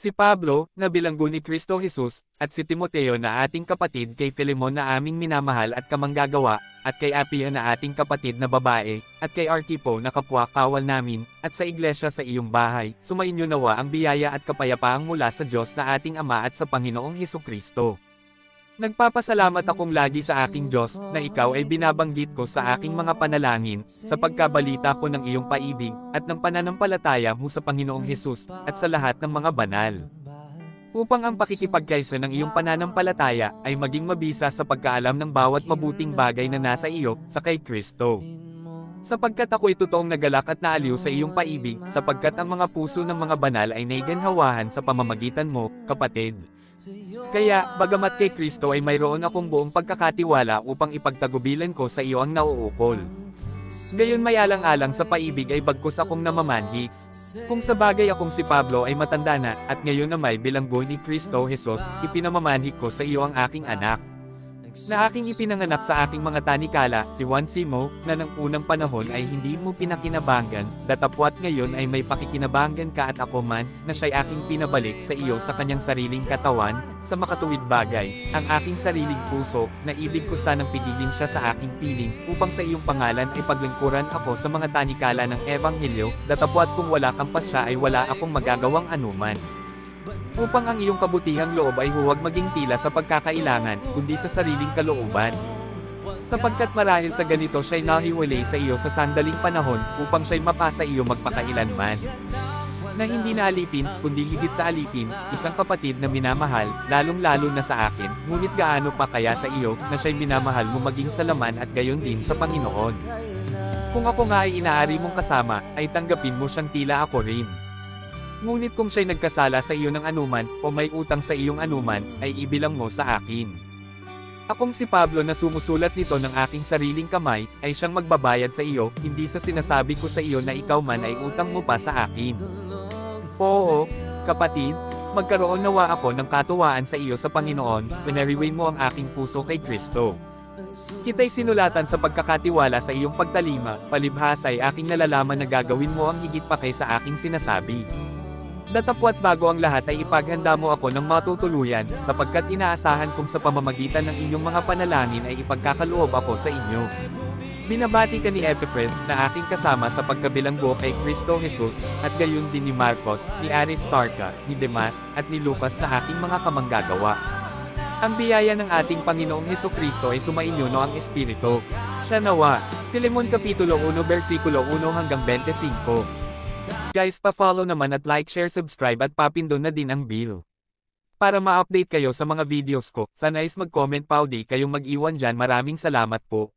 Si Pablo, na bilanggo ni Kristo Jesus, at si Timoteo na ating kapatid kay Filemon na aming minamahal at kamanggagawa, at kay Apia na ating kapatid na babae, at kay Archipo na kapwa kawal namin, at sa iglesia sa iyong bahay, sumainyo nawa ang biyaya at kapayapaang mula sa Diyos na ating Ama at sa Panginoong Hesukristo. Nagpapasalamat akong lagi sa aking Diyos, na ikaw ay binabanggit ko sa aking mga panalangin, sa pagkabalita ko ng iyong paibig, at ng pananampalataya mo sa Panginoong Hesus, at sa lahat ng mga banal. Upang ang pakikipagkaisa ng iyong pananampalataya, ay maging mabisa sa pagkaalam ng bawat mabuting bagay na nasa iyo, sa kay Kristo. Sapagkat ako'y totoong nagalak at naaliw sa iyong paibig, sapagkat ang mga puso ng mga banal ay naiganhawahan sa pamamagitan mo, kapatid. Kaya, bagamat kay Kristo ay mayroon akong buong pagkakatiwala upang ipagtagubilan ko sa iyo ang nauukol. Gayon may alang-alang sa paibig ay bagkus akong namamanhi. Kung sa bagay akong si Pablo ay matanda na, at ngayon na may bilanggo ni Kristo Jesus, ipinamamanhi ko sa iyo ang aking anak. Na aking ipinanganak sa aking mga tanikala, si Juan Simo, na ng unang panahon ay hindi mo pinakinabangan, datapwat ngayon ay may pakikinabangan ka at ako man, na siya'y aking pinabalik sa iyo sa kanyang sariling katawan, sa makatuwid bagay, ang aking sariling puso, na ibig ko sanang pigilin siya sa aking piling, upang sa iyong pangalan ay paglingkuran ako sa mga tanikala ng Ebanghelyo, datapwat kung wala kang pasya ay wala akong magagawang anuman. Upang ang iyong kabutihang loob ay huwag maging tila sa pagkakailangan, kundi sa sariling kalooban. Sapagkat marahil sa ganito siya'y nahiwalay sa iyo sa sandaling panahon, upang siya'y mapasa iyo magpakailanman. Na hindi na alipin, kundi higit sa alipin, isang kapatid na minamahal, lalong-lalo na sa akin, ngunit gaano pa kaya sa iyo, na siya'y minamahal mo maging sa laman at gayon din sa Panginoon. Kung ako nga ay inaari mong kasama, ay tanggapin mo siyang tila ako rin. Ngunit kung siya'y nagkasala sa iyo ng anuman, o may utang sa iyong anuman, ay ibilang mo sa akin. Akong si Pablo na sumusulat nito ng aking sariling kamay, ay siyang magbabayad sa iyo, hindi sa sinasabi ko sa iyo na ikaw man ay utang mo pa sa akin. Oo, kapatid, magkaroon nawa ako ng katuwaan sa iyo sa Panginoon, pinariway mo ang aking puso kay Kristo. Kita'y sinulatan sa pagkakatiwala sa iyong pagtalima, palibhas ay aking nalalaman na gagawin mo ang higit pa kay sa aking sinasabi. Datapwat bago ang lahat ay ipaghanda mo ako ng matutuluyan, sapagkat inaasahan kong sa pamamagitan ng inyong mga panalangin ay ipagkakaloob ako sa inyo. Binabati ka ni Epaphras, na aking kasama sa pagkabilanggo kay Kristo Jesus, at gayon din ni Marcos, ni Aristarca, ni Demas, at ni Lucas na aking mga kamanggagawa. Ang biyaya ng ating Panginoong Hesukristo ay sumainyo no ang Espiritu. Siya nawa. Filemon Kapitulo 1 versikulo 1 hanggang 25. Guys, pa-follow naman at like, share, subscribe at papindon na din ang bell. Para ma-update kayo sa mga videos ko, sana is mag-comment pa o di kayong mag-iwan dyan. Maraming salamat po.